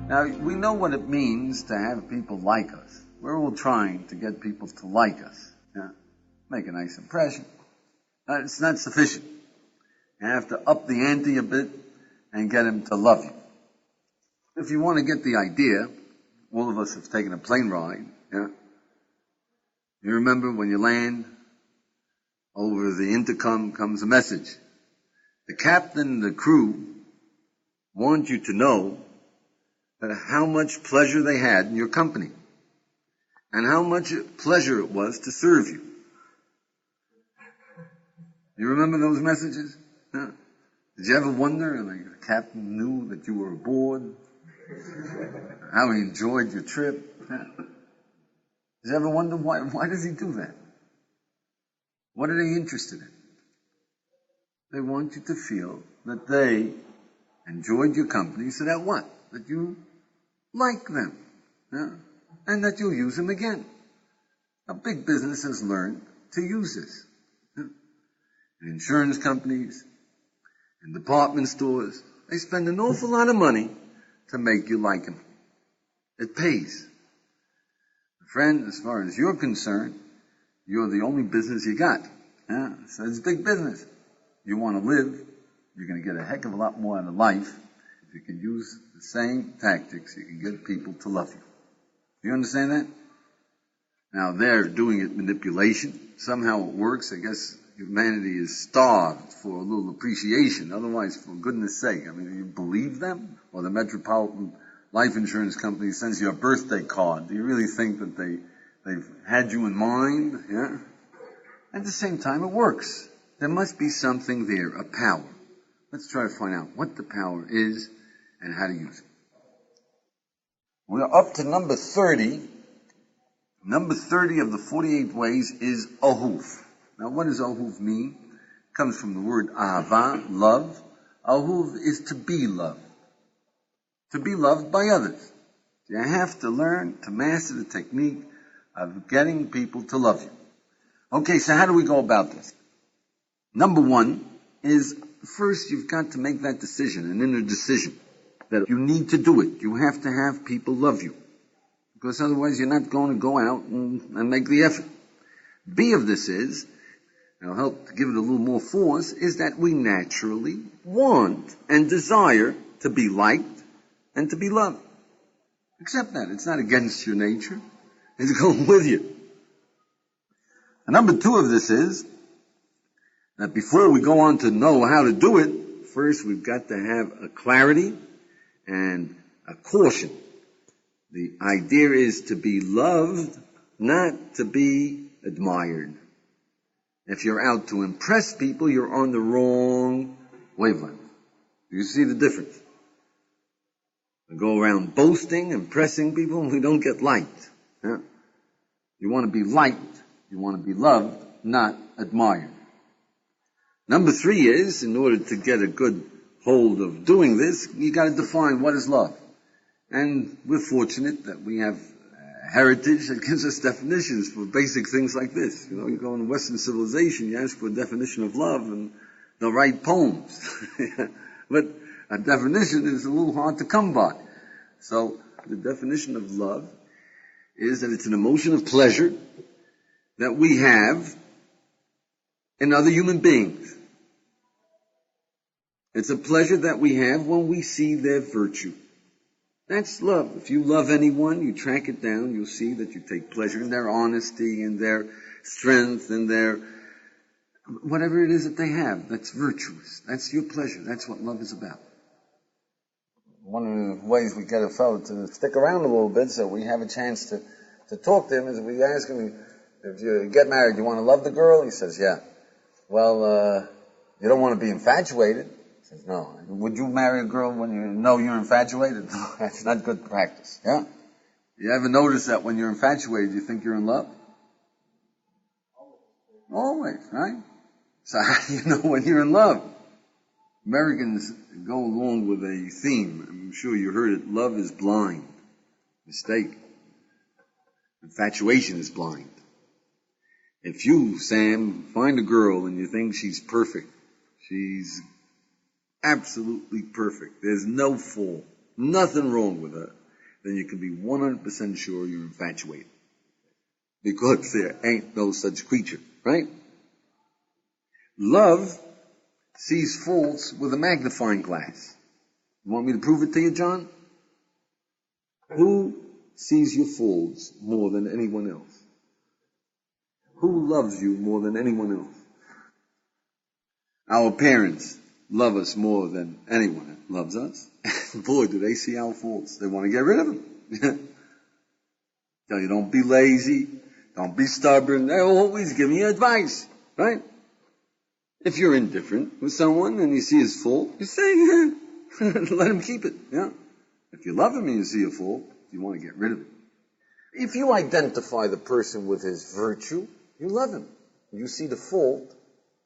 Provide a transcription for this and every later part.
Now, we know what it means to have people like us. We're all trying to get people to like us. Yeah? Make a nice impression. It's not sufficient. You have to up the ante a bit and get them to love you. If you want to get the idea, all of us have taken a plane ride. Yeah? You remember when you land, over the intercom comes a message. The captain and the crew want you to know that how much pleasure they had in your company and how much pleasure it was to serve you. You remember those messages? Huh? Did you ever wonder, like, the captain knew that you were aboard? How he enjoyed your trip? Huh? Did you ever wonder why does he do that? What are they interested in? They want you to feel that they enjoyed your company so that what? That you like them. Yeah? And that you'll use them again. A big business has learned to use this. Yeah? And insurance companies and department stores, they spend an awful lot of money to make you like them. It pays. Friend, as far as you're concerned, you're the only business you got. Yeah? So it's big business. You want to live, you're going to get a heck of a lot more out of life if you can use the same tactics. You can get people to love you. Do you understand that? Now they're doing it manipulation. Somehow it works. I guess humanity is starved for a little appreciation. Otherwise, for goodness sake, I mean, you believe them? Or the Metropolitan Life Insurance Company sends you a birthday card. Do you really think that they've had you in mind? Yeah? At the same time, it works. There must be something there, a power. Let's try to find out what the power is and how to use it. We're up to number 30. Number 30 of the 48 ways is ahuv. Now, what does ahuv mean? It comes from the word ahava, love. Ahuv is to be loved. To be loved by others. You have to learn to master the technique of getting people to love you. Okay, so how do we go about this? Number one is, first you've got to make that decision, an inner decision, that you need to do it. You have to have people love you. Because otherwise you're not going to go out and make the effort. B of this is, and I'll help to give it a little more force, is that we naturally want and desire to be liked and to be loved. Accept that. It's not against your nature. It's going with you. And number two of this is that before we go on to know how to do it, first we've got to have a clarity and a caution. The idea is to be loved, not to be admired. If you're out to impress people, you're on the wrong wavelength. Do you see the difference? We go around boasting, impressing people, and we don't get liked. Yeah? You want to be liked, you want to be loved, not admired. Number three is, in order to get a good hold of doing this, you got to define what is love. And we're fortunate that we have heritage that gives us definitions for basic things like this. You know, you go in Western civilization, you ask for a definition of love, and they'll write poems. But a definition is a little hard to come by. So the definition of love is that it's an emotion of pleasure that we have in other human beings. It's a pleasure that we have when we see their virtue. That's love. If you love anyone, you track it down, you'll see that you take pleasure in their honesty and their strength and their whatever it is that they have. That's virtuous. That's your pleasure. That's what love is about. One of the ways we get a fellow to stick around a little bit so we have a chance to talk to him is we ask him, if you get married, do you want to love the girl? He says, yeah. Well, you don't want to be infatuated. He says, no. Would you marry a girl when you know you're infatuated? No, that's not good practice. Yeah? You ever notice that when you're infatuated, you think you're in love? Always, right? So how do you know when you're in love? Americans go along with a theme. I'm sure you heard it. Love is blind. Mistake. Infatuation is blind. If you, Sam, find a girl and you think she's perfect, she's absolutely perfect, there's no flaw, nothing wrong with her, then you can be 100% sure you're infatuated. Because there ain't no such creature, right? Love sees faults with a magnifying glass. You want me to prove it to you, John? Who sees your faults more than anyone else? Who loves you more than anyone else? Our parents love us more than anyone loves us. Boy, do they see our faults. They want to get rid of them. Tell you, don't be lazy. Don't be stubborn. They always give you advice, right? If you're indifferent with someone and you see his fault, you say, let him keep it. Yeah. If you love him and you see a fault, you want to get rid of it. If you identify the person with his virtue, you love him. You see the fault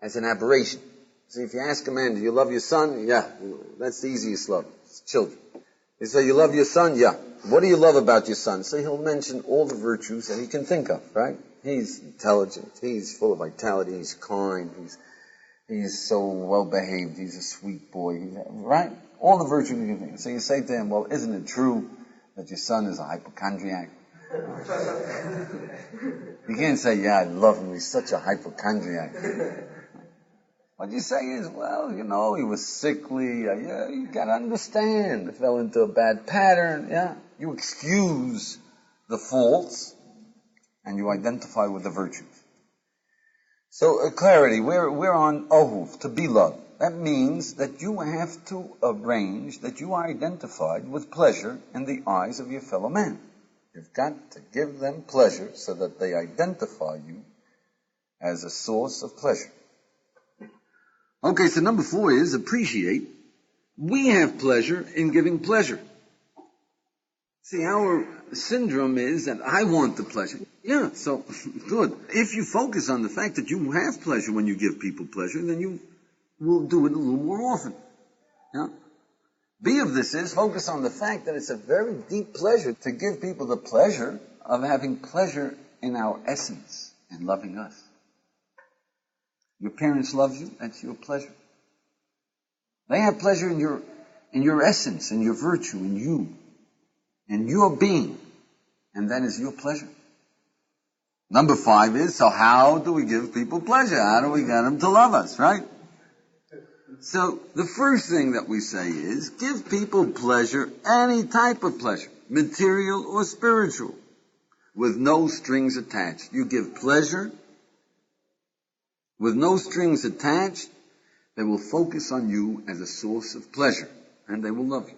as an aberration. See, if you ask a man, do you love your son? Yeah, that's the easiest love. It's children. You say, you love your son? Yeah. What do you love about your son? So he'll mention all the virtues that he can think of, right? He's intelligent. He's full of vitality. He's kind. He's so well behaved. He's a sweet boy. Right? All the virtues you can think of. So you say to him, well, isn't it true that your son is a hypochondriac? You can't say, yeah, I love him. He's such a hypochondriac. What you say is, well, he was sickly. Yeah, you got to understand. He fell into a bad pattern. Yeah. You excuse the faults and you identify with the virtues. So, clarity, we're on Ohuv, to be loved. That means that you have to arrange that you are identified with pleasure in the eyes of your fellow man. You've got to give them pleasure so that they identify you as a source of pleasure. Okay, so number 4 is appreciate. We have pleasure in giving pleasure. See, our syndrome is that I want the pleasure. Yeah, so, good. If you focus on the fact that you have pleasure when you give people pleasure, then you will do it a little more often. Yeah? B of this is focus on the fact that it's a very deep pleasure to give people the pleasure of having pleasure in our essence and loving us. Your parents love you, that's your pleasure. They have pleasure in your essence, in your virtue, in you, in your being, and that is your pleasure. Number 5 is, so how do we give people pleasure? How do we get them to love us, right? So the first thing that we say is, give people pleasure, any type of pleasure, material or spiritual, with no strings attached. You give pleasure with no strings attached. They will focus on you as a source of pleasure, and they will love you.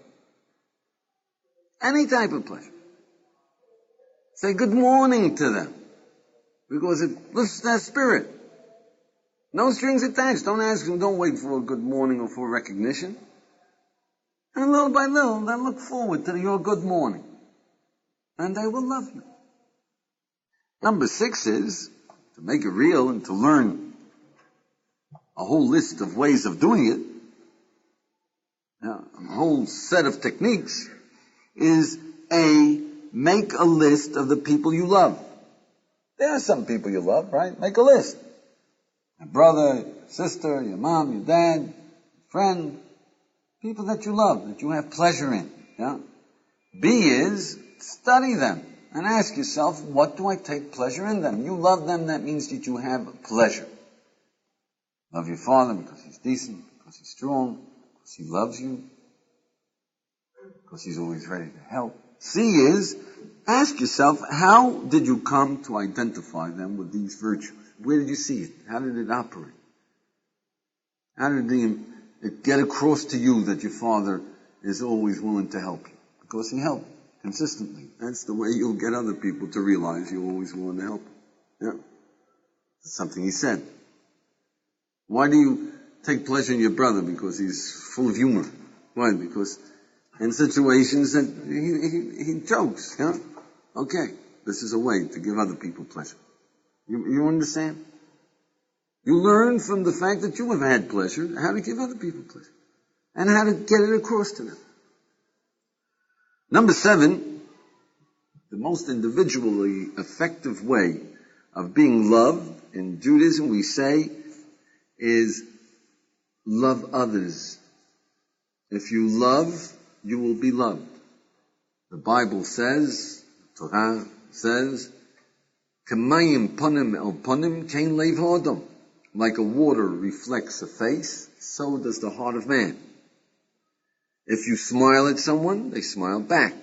Any type of pleasure. Say good morning to them, because it lifts their spirit. No strings attached. Don't ask them, don't wait for a good morning or for recognition. And little by little, they look forward to your good morning. And they will love you. Number 6 is, to make it real and to learn a whole list of ways of doing it, a whole set of techniques, is make a list of the people you love. There are some people you love, right? Make a list. Your brother, your sister, your mom, your dad, your friend, people that you love, that you have pleasure in. Yeah? B is, study them and ask yourself, what do I take pleasure in them? You love them, that means that you have pleasure. Love your father because he's decent, because he's strong, because he loves you, because he's always ready to help. C is, ask yourself, how did you come to identify them with these virtues? Where did you see it? How did it operate? How did it get across to you that your father is always willing to help you? Because he helped consistently. That's the way you'll get other people to realize you're always willing to help. Yeah. That's something he said. Why do you take pleasure in your brother? Because he's full of humor. Why? Because in situations that he jokes. Yeah? Okay, this is a way to give other people pleasure. You understand? You learn from the fact that you have had pleasure, how to give other people pleasure. And how to get it across to them. Number 7, the most individually effective way of being loved in Judaism, we say, is love others. If you love, you will be loved. The Bible says, Torah says, K'mayim panim el panim kein lev ha'adam. Like a water reflects a face, so does the heart of man. If you smile at someone, they smile back.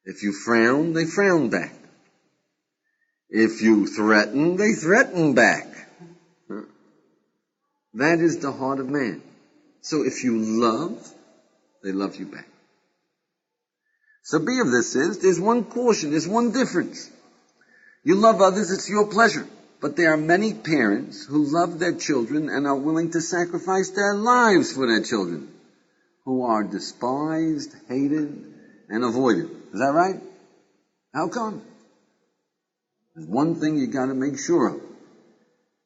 If you frown, they frown back. If you threaten, they threaten back. That is the heart of man. So if you love, they love you back. So B of this is, there's one caution, there's one difference. You love others, it's your pleasure. But there are many parents who love their children and are willing to sacrifice their lives for their children, who are despised, hated, and avoided. Is that right? How come? There's one thing you got to make sure of,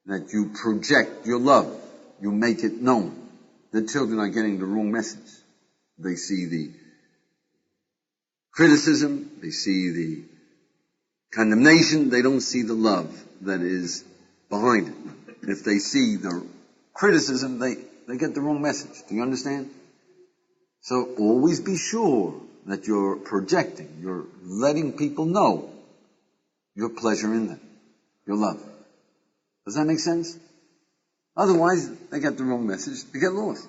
that you project your love. You make it known. The children are getting the wrong message. They see the criticism, they see the condemnation, they don't see the love that is behind it. If they see the criticism, they get the wrong message. Do you understand? So always be sure that you're projecting, you're letting people know your pleasure in them, your love. Does that make sense? Otherwise, they get the wrong message, they get lost.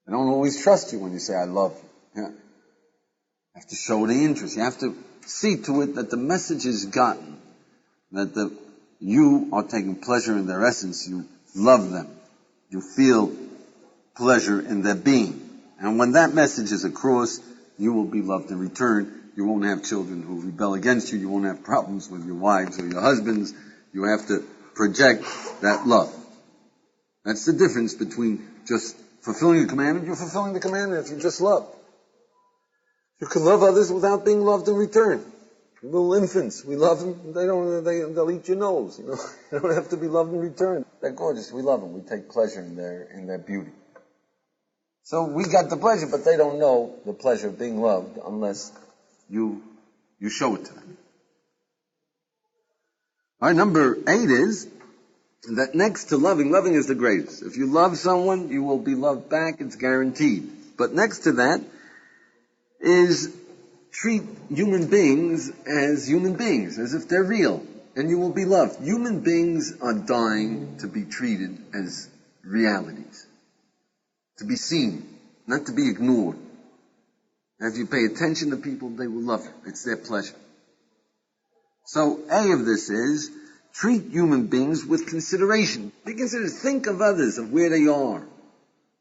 They don't always trust you when you say, I love you. Yeah. You have to show the interest. You have to see to it that the message is gotten, that you are taking pleasure in their essence, you love them, you feel pleasure in their being. And when that message is across, you will be loved in return. You won't have children who rebel against you. You won't have problems with your wives or your husbands. You have to project that love. That's the difference between just fulfilling the commandment. You're fulfilling the commandment if you just love. You can love others without being loved in return. Little infants, we love them. They'll eat your nose. You know, they don't have to be loved in return. They're gorgeous. We love them. We take pleasure in their beauty. So we got the pleasure, but they don't know the pleasure of being loved unless you show it to them. All right, number 8 is that next to loving is the greatest. If you love someone, you will be loved back. It's guaranteed. But next to that is treat human beings, as if they're real, and you will be loved. Human beings are dying to be treated as realities, to be seen, not to be ignored. And if you pay attention to people, they will love you. It's their pleasure. So A of this is, treat human beings with consideration. Be considerate. Think of others, of where they are,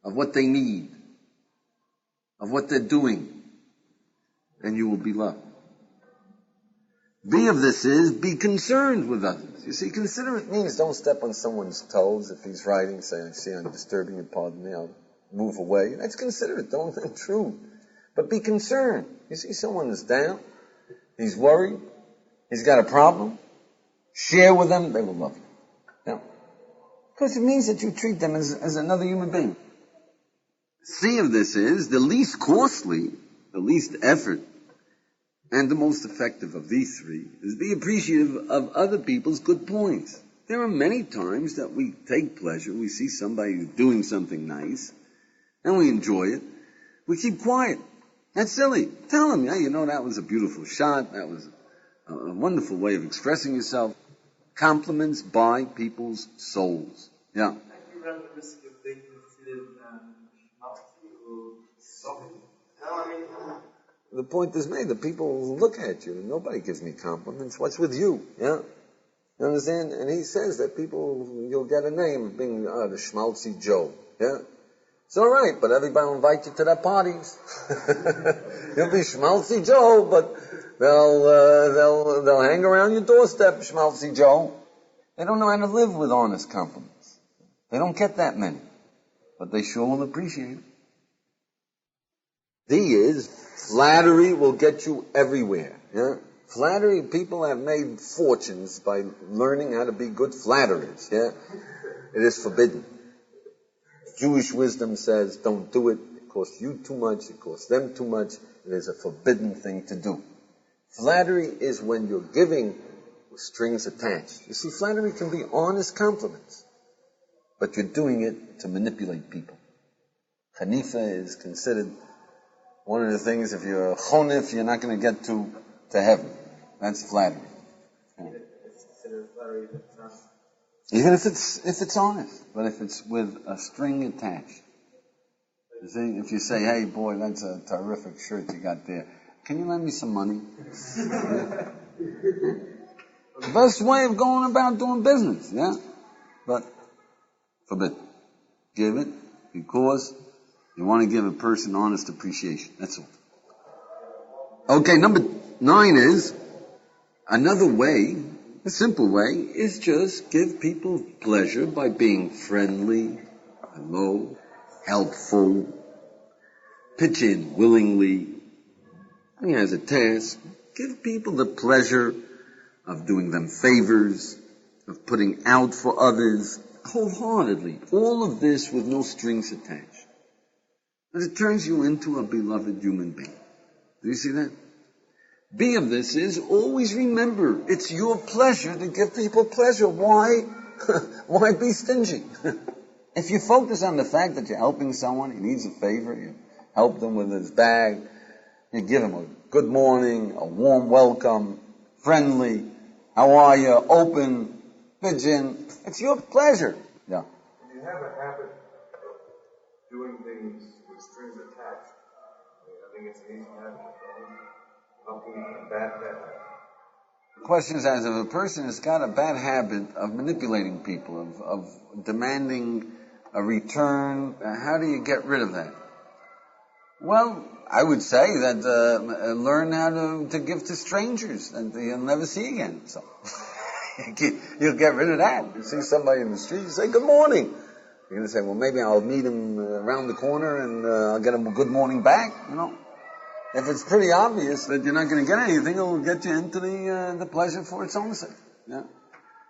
of what they need, of what they're doing, and you will be loved. B of this is, be concerned with others. You see, considerate means don't step on someone's toes. If he's writing, say, I see I'm disturbing you, pardon me, I'll move away. That's considerate, don't intrude. But be concerned. You see someone is down, he's worried, he's got a problem, share with them, they will love you. Now, because it means that you treat them as another human being. C of this is, the least costly, the least effort, and the most effective of these 3 is be appreciative of other people's good points. There are many times that we take pleasure, we see somebody who's doing something nice, and we enjoy it. We keep quiet. That's silly. Tell them, yeah, you know, that was a beautiful shot, that was a wonderful way of expressing yourself. Compliments buy people's souls. Yeah. You run the risk of being considered schmaltzy or soft. The point is made, the people will look at you. Nobody gives me compliments. What's with you? Yeah? You understand? And he says that people, you'll get a name of being the schmaltzy Joe. Yeah? It's alright, but everybody will invite you to their parties. You'll be schmaltzy Joe, but they'll hang around your doorstep, schmaltzy Joe. They don't know how to live with honest compliments. They don't get that many. But they sure will appreciate it. D is, flattery will get you everywhere. Yeah? Flattery, people have made fortunes by learning how to be good flatterers. Yeah? It is forbidden. Jewish wisdom says, don't do it. It costs you too much. It costs them too much. It is a forbidden thing to do. Flattery is when you're giving with strings attached. You see, flattery can be honest compliments, but you're doing it to manipulate people. Hanifa is considered One of the things, if you're a chonif, you're not going to get to heaven. That's flattery. Yeah. It's considered flattery if it's not. Even if it's honest, but if it's with a string attached. You see, if you say, "Hey, boy, that's a terrific shirt you got there. Can you lend me some money?" Yeah. The best way of going about doing business, yeah? But forbid. Give it because you want to give a person honest appreciation. That's all. Okay, number 9 is another way, a simple way, is just give people pleasure by being friendly, hello, helpful, pitch in willingly. He has a task. Give people the pleasure of doing them favors, of putting out for others, wholeheartedly. All of this with no strings attached. But it turns you into a beloved human being. Do you see that? B of this is always remember, it's your pleasure to give people pleasure. Why? Why be stingy? If you focus on the fact that you're helping someone, he needs a favor, you help them with his bag, you give him a good morning, a warm welcome, friendly, how are you, open, pigeon. It's your pleasure. Yeah. When you have a habit of doing things with strings attached, I think it's an easy habit. How can you get a bad habit? The question is, as if a person has got a bad habit of manipulating people, of demanding a return, how do you get rid of that? Well, I would say that learn how to give to strangers that you'll never see again. So you'll get rid of that. You see somebody in the street, you say, "Good morning." You're going to say, "Well, maybe I'll meet him around the corner and I'll get him a good morning back." You know, if it's pretty obvious that you're not going to get anything, it'll get you into the pleasure for its own sake. Yeah.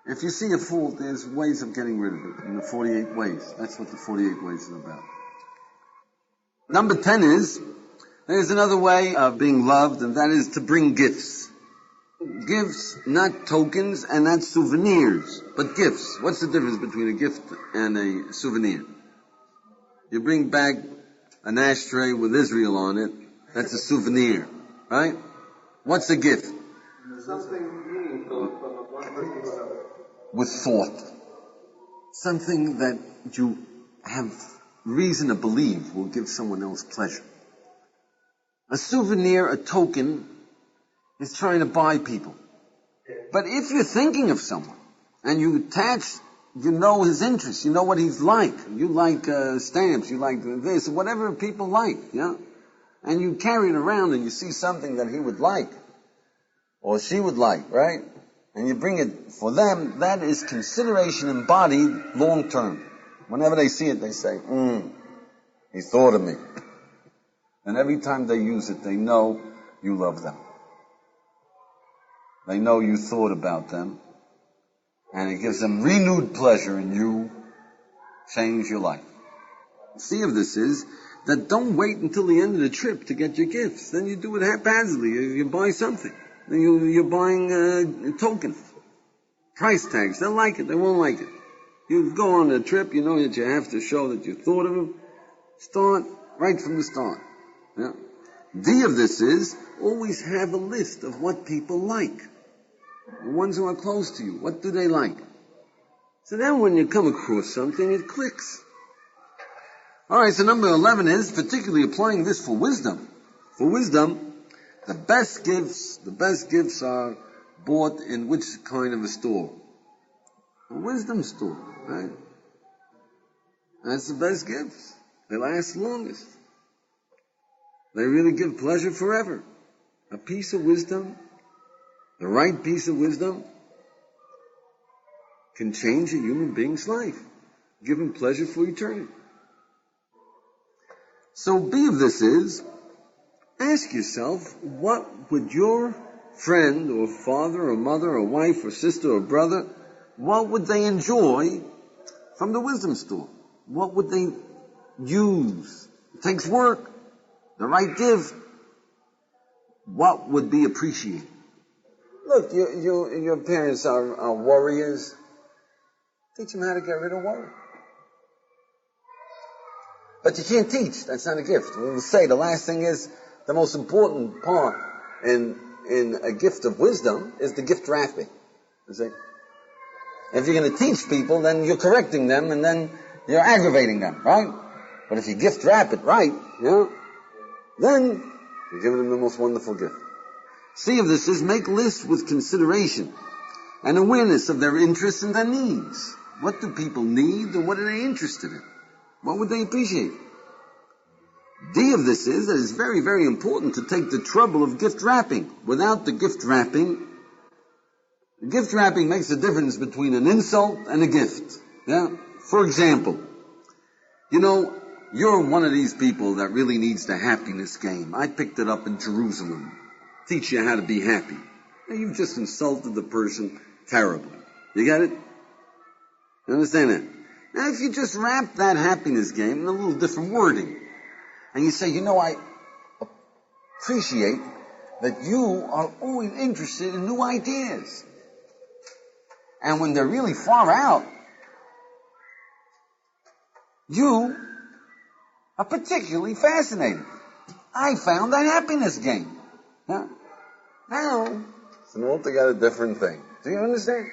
If you see a fault, there's ways of getting rid of it. In the 48 ways. That's what the 48 ways are about. Number 10 is, there's another way of being loved, and that is to bring gifts. Gifts, not tokens and not souvenirs, but gifts. What's the difference between a gift and a souvenir? You bring back an ashtray with Israel on it, that's a souvenir, right? What's a gift? Something meaningful from one person to another. With thought. Something that you have reason to believe will give someone else pleasure. A souvenir, a token, is trying to buy people. But if you're thinking of someone, and you attach, you know his interests, you know what he's like, you like stamps, you like this, whatever people like, yeah? And you carry it around and you see something that he would like, or she would like, right? And you bring it for them, that is consideration embodied long term. Whenever they see it, they say, he thought of me. And every time they use it, they know you love them. They know you thought about them. And it gives them renewed pleasure in you. Change your life. C of this is that don't wait until the end of the trip to get your gifts. Then you do it haphazardly. You buy something. Then you're buying tokens. Price tags. They'll like it. They won't like it. You go on a trip, you know that you have to show that you thought of them. Start right from the start. Yeah. D of this is always have a list of what people like. The ones who are close to you. What do they like? So then when you come across something, it clicks. Alright, so number 11 is particularly applying this for wisdom. For wisdom, the best gifts are bought in which kind of a store? A wisdom store, right? That's the best gifts. They last longest. They really give pleasure forever. A piece of wisdom, the right piece of wisdom, can change a human being's life. Give him pleasure for eternity. So B of this is, ask yourself, what would your friend or father or mother or wife or sister or brother, what would they enjoy from the wisdom store? What would they use? It takes work. The right gift. What would be appreciated? Look, your parents are warriors. Teach them how to get rid of worry. But you can't teach. That's not a gift. We'll say the last thing is, the most important part in a gift of wisdom is the gift wrapping. You see? If you're going to teach people, then you're correcting them and then you're aggravating them, right? But if you gift wrap it right, then you're giving them the most wonderful gift. See if this is make lists with consideration and awareness of their interests and their needs. What do people need and what are they interested in? What would they appreciate? D of this is that it's very, very important to take the trouble of gift wrapping. Without the gift wrapping makes a difference between an insult and a gift. For example, you're one of these people that really needs the happiness game. I picked it up in Jerusalem. Teach you how to be happy. Now, you've just insulted the person terribly. You get it? You understand that? Now, if you just wrap that happiness game in a little different wording, and you say, I appreciate that you are always interested in new ideas. And when they're really far out, you are particularly fascinated. I found that happiness game. Now, it's an altogether different thing. Do you understand?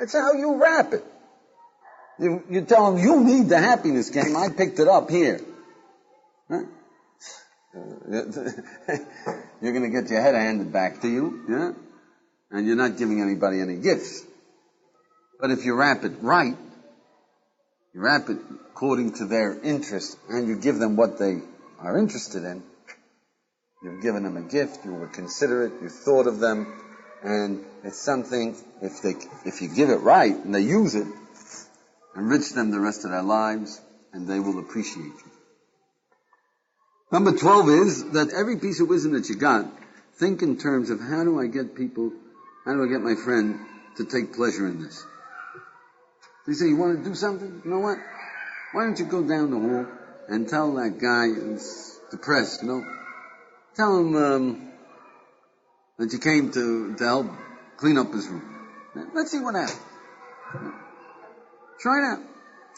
It's how you wrap it. You tell them, you need the happiness game. I picked it up here. You're going to get your head handed back to you, and you're not giving anybody any gifts. But if you wrap it right, you wrap it according to their interest, and you give them what they are interested in, you've given them a gift, you were considerate, you thought of them, and it's something, if you give it right, and they use it, enrich them the rest of their lives, and they will appreciate you. Number 12 is that every piece of wisdom that you got, think in terms of how do I get my friend to take pleasure in this? You say, you want to do something? You know what? Why don't you go down the hall and tell that guy who's depressed, tell him that you came to help clean up his room. Let's see what happens. Try it out.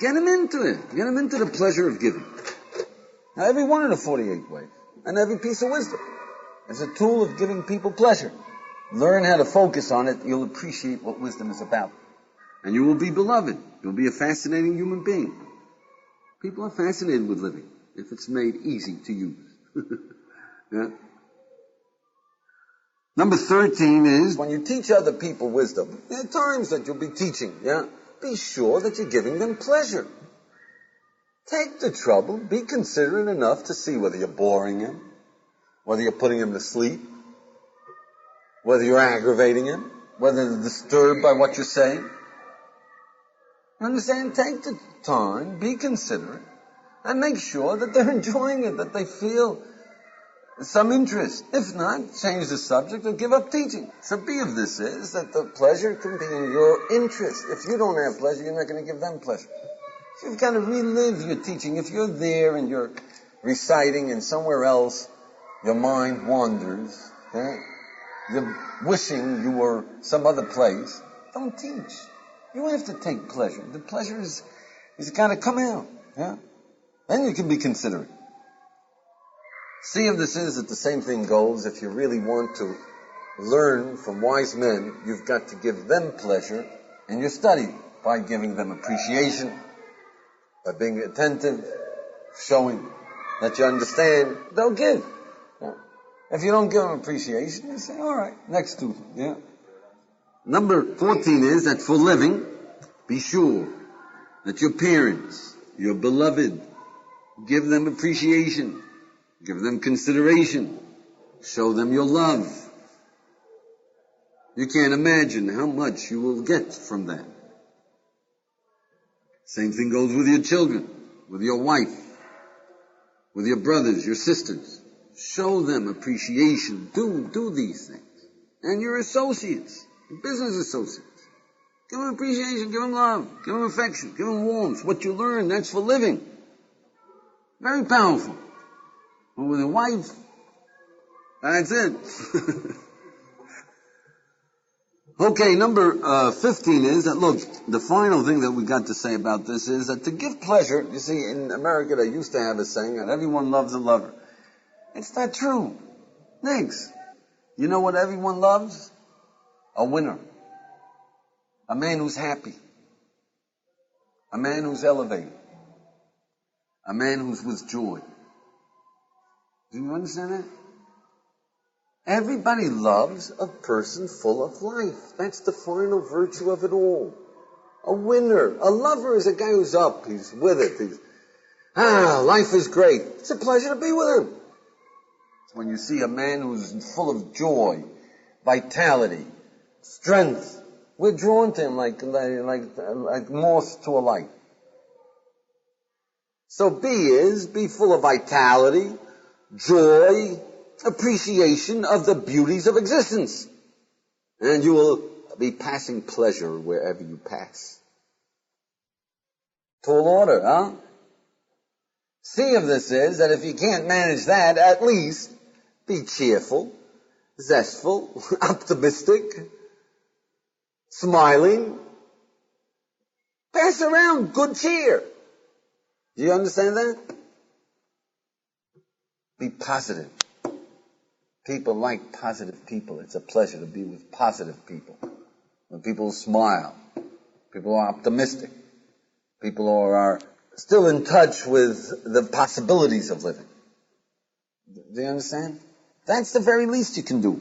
Get him into it. Get him into the pleasure of giving. Now, every one of the 48 ways and every piece of wisdom is a tool of giving people pleasure. Learn how to focus on it. You'll appreciate what wisdom is about. And you will be beloved. You'll be a fascinating human being. People are fascinated with living if it's made easy to use. Number 13 is when you teach other people wisdom, there are times that you'll be teaching, be sure that you're giving them pleasure. Take the trouble, be considerate enough to see whether you're boring him, whether you're putting him to sleep, whether you're aggravating him, whether they're disturbed by what you're saying. Understand? Take the time, be considerate, and make sure that they're enjoying it, that they feel some interest. If not, change the subject or give up teaching. So B of this is that the pleasure can be in your interest. If you don't have pleasure, you're not going to give them pleasure. So you've got to relive your teaching. If you're there and you're reciting and somewhere else your mind wanders, you're wishing you were some other place, don't teach. You have to take pleasure. The pleasure is got to come out. Then you can be considerate. See if this is that the same thing goes. If you really want to learn from wise men, you've got to give them pleasure in your study by giving them appreciation, by being attentive, showing that you understand. They'll give. If you don't give them appreciation, you say, all right, next student. Number 14 is that for living, be sure that your parents, your beloved, give them appreciation, give them consideration, show them your love. You can't imagine how much you will get from that. Same thing goes with your children, with your wife, with your brothers, your sisters. Show them appreciation. Do these things. And your associates, your business associates. Give them appreciation, give them love, give them affection, give them warmth. What you learn, that's for living. Very powerful. But with a wife, that's it. Okay, number 15 is that, look, the final thing that we got to say about this is that to give pleasure, you see, in America they used to have a saying that everyone loves a lover. It's not true. Thanks. You know what everyone loves? A winner. A man who's happy. A man who's elevated. A man who's with joy. Do you understand that? Everybody loves a person full of life. That's the final virtue of it all. A winner. A lover is a guy who's up. He's with it. Life is great. It's a pleasure to be with him. When you see a man who's full of joy, vitality, strength, we're drawn to him like moths to a light. So be full of vitality, joy, appreciation of the beauties of existence. And you will be passing pleasure wherever you pass. Tall order, huh? C of this is that if you can't manage that, at least be cheerful, zestful, optimistic, smiling. Pass around good cheer. Do you understand that? Be positive. People like positive people. It's a pleasure to be with positive people. When people smile, people are optimistic, people are still in touch with the possibilities of living. Do you understand? That's the very least you can do.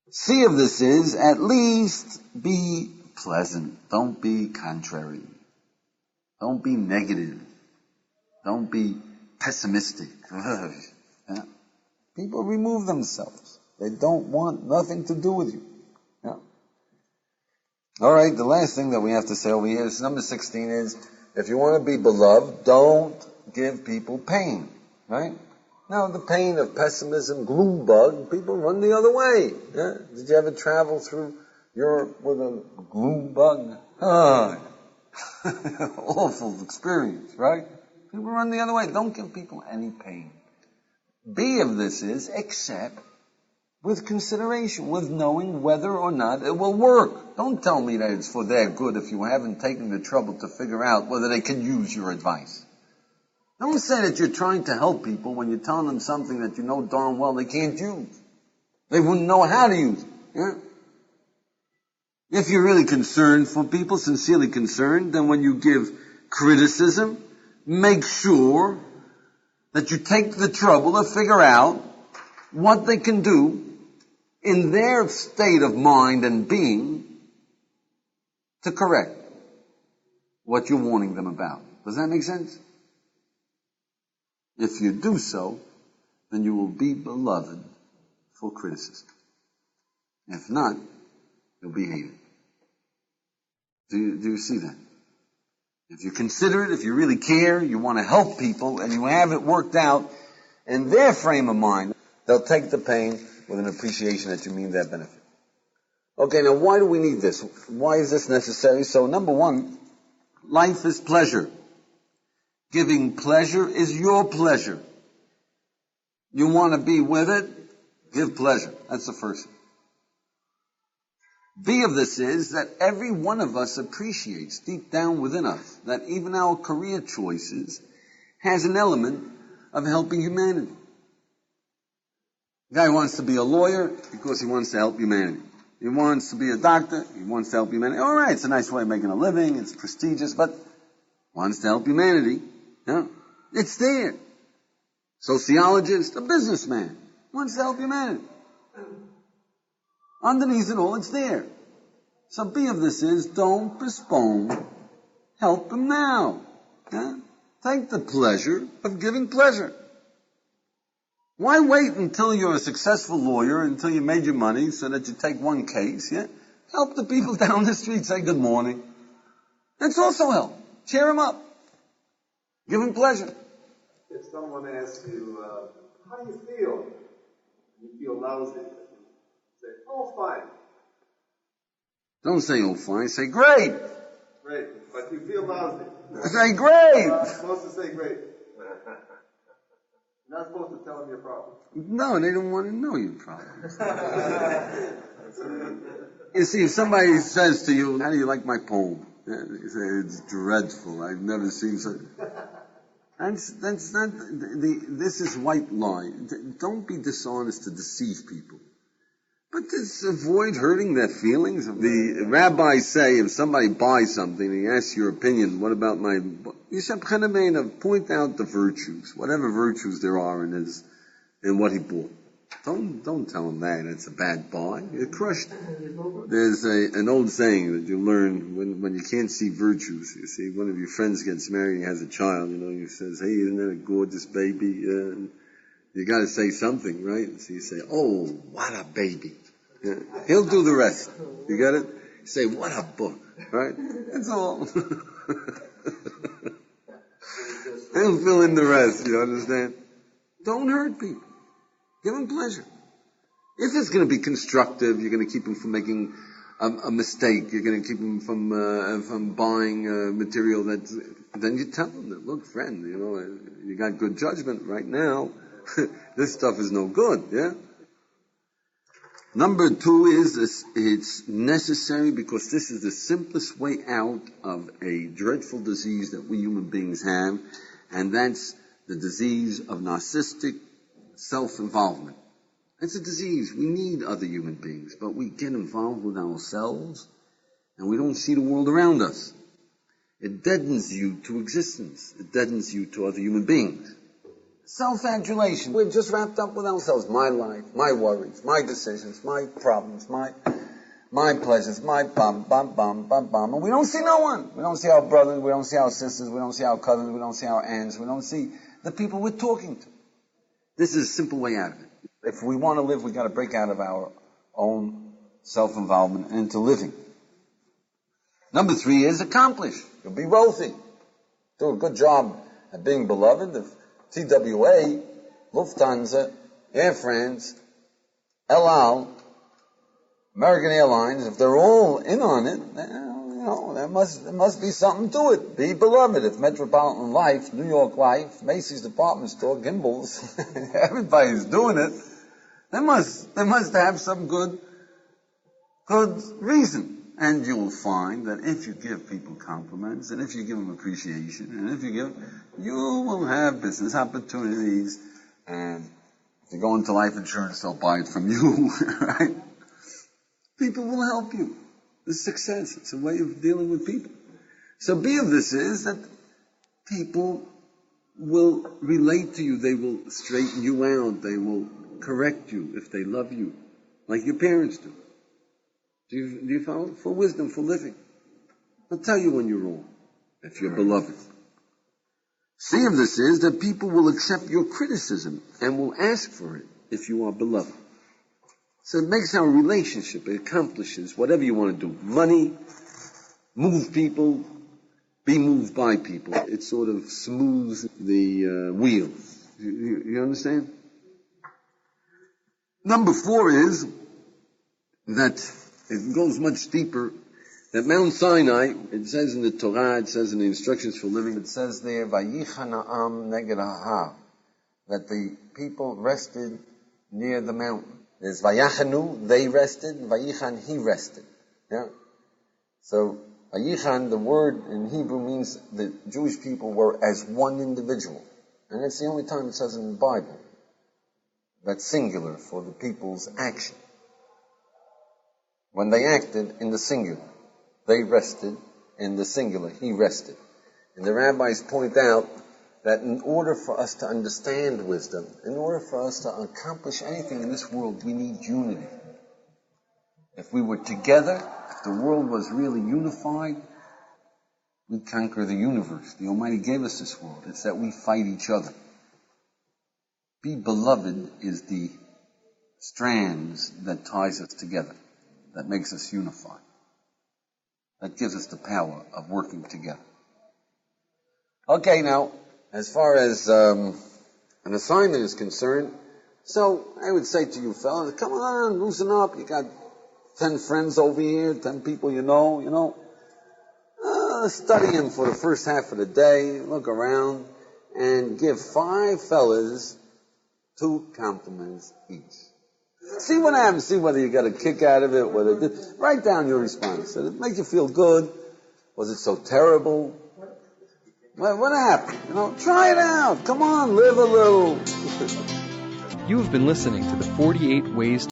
C of this is, at least be pleasant. Don't be contrary. Don't be negative. Don't be pessimistic. Yeah. People remove themselves. They don't want nothing to do with you. Yeah. All right, the last thing that we have to say over here is number 16 is, if you want to be beloved, don't give people pain. Right? Now, the pain of pessimism, gloom bug, people run the other way. Yeah? Did you ever travel through Europe with a gloom bug? Awful experience, right? People run the other way. Don't give people any pain. B of this is accept with consideration, with knowing whether or not it will work. Don't tell me that it's for their good if you haven't taken the trouble to figure out whether they can use your advice. Don't say that you're trying to help people when you're telling them something that you know darn well they can't use. They wouldn't know how to use it. Yeah? If you're really concerned for people, sincerely concerned, then when you give criticism, make sure that you take the trouble to figure out what they can do in their state of mind and being to correct what you're warning them about. Does that make sense? If you do so, then you will be beloved for criticism. If not, you'll be hated. Do you see that? If you consider it, if you really care, you want to help people, and you have it worked out in their frame of mind, they'll take the pain with an appreciation that you mean their benefit. Okay, now why do we need this? Why is this necessary? So number one, life is pleasure. Giving pleasure is your pleasure. You want to be with it? Give pleasure. That's the first thing. B of this is that every one of us appreciates deep down within us that even our career choices has an element of helping humanity. The guy wants to be a lawyer because he wants to help humanity. He wants to be a doctor. He wants to help humanity. All right, it's a nice way of making a living. It's prestigious, but wants to help humanity. Yeah? It's there. Sociologist, a businessman, wants to help humanity. Underneath it all, it's there. So B of this is, don't postpone. Help them now. Yeah? Take the pleasure of giving pleasure. Why wait until you're a successful lawyer, until you made your money, so that you take one case? Yeah? Help the people down the street, say good morning. That's also help. Cheer them up. Give them pleasure. If someone asks you, how do you feel? You feel lousy. Say, oh, fine. Don't say, oh, fine. Say, great. Great. But you feel lousy. Say, great. You're supposed to say great. You're not supposed to tell them your problem. No, they don't want to know your problems. You see, if somebody says to you, how do you like my poem? You say, it's dreadful. I've never seen such... That's not this is white lie. Don't be dishonest to deceive people. But just avoid hurting their feelings. The rabbis say if somebody buys something and he asks your opinion, what about my... You should point out the virtues, whatever virtues there are in what he bought. Don't tell him that it's a bad buy. You're crushed. There's an old saying that you learn when you can't see virtues. You see, one of your friends gets married and he has a child, he says, hey, isn't that a gorgeous baby? You got to say something, right? So you say, oh, what a baby. Yeah. He'll do the rest. You get it? You say, what a book, right? That's all. He'll fill in the rest, you understand? Don't hurt people. Give them pleasure. If it's going to be constructive, you're going to keep them from making a mistake. You're going to keep them from buying material then you tell them that, look, friend, you got good judgment right now. This stuff is no good, yeah? Number 2 is it's necessary because this is the simplest way out of a dreadful disease that we human beings have, and that's the disease of narcissistic self-involvement. It's a disease. We need other human beings, but we get involved with ourselves and we don't see the world around us. It deadens you to existence. It deadens you to other human beings. Self-adulation. We're just wrapped up with ourselves. My life, my worries, my decisions, my problems, my pleasures, my bum. And we don't see no one. We don't see our brothers, we don't see our sisters, we don't see our cousins, we don't see our aunts, we don't see the people we're talking to. This is a simple way out of it. If we want to live, we've got to break out of our own self-involvement into living. Number 3 is accomplish. You'll be wealthy. Do a good job at being beloved. If TWA, Lufthansa, Air France, El Al, American Airlines, if they're all in on it, there must be something to it. Be beloved. If Metropolitan Life, New York Life, Macy's Department Store, Gimbals, everybody's doing it, they must have some good reason. And you'll find that if you give people compliments, and if you give them appreciation, and if you will have business opportunities, and if you go into life insurance, they'll buy it from you, right? People will help you. It's success. It's a way of dealing with people. So B of this is that people will relate to you. They will straighten you out. They will correct you if they love you, like your parents do. Do you follow? For wisdom, for living. They'll tell you when you're wrong, if you're beloved. C of this is that people will accept your criticism and will ask for it if you are beloved. So it makes our relationship, it accomplishes whatever you want to do. Money, move people, be moved by people. It sort of smooths the wheel. You understand? Number 4 is that it goes much deeper. That Mount Sinai, it says in the Torah, it says in the instructions for living, it says there, Vayicha Na'am neged ha'ar, that the people rested near the mountain. There's Vayachanu, they rested, Vayichan, he rested. Yeah? So, Vayichan, the word in Hebrew means the Jewish people were as one individual. And it's the only time it says in the Bible. That's singular for the people's action. When they acted in the singular, they rested in the singular, he rested. And the rabbis point out that in order for us to understand wisdom, in order for us to accomplish anything in this world, we need unity. If we were together, if the world was really unified, we'd conquer the universe. The Almighty gave us this world. It's that we fight each other. Be beloved is the strands that ties us together, that makes us unified. That gives us the power of working together. Okay, now, as far as an assignment is concerned, so I would say to you fellas, come on, loosen up. You got 10 friends over here, 10 people you know. Study them for the first half of the day, look around, and give 5 fellas 2 compliments each. See what happens, see whether you got a kick out of it, write down your response. Did it make you feel good? Was it so terrible? What happened? Try it out. Come on, live a little. You have been listening to the 48 Ways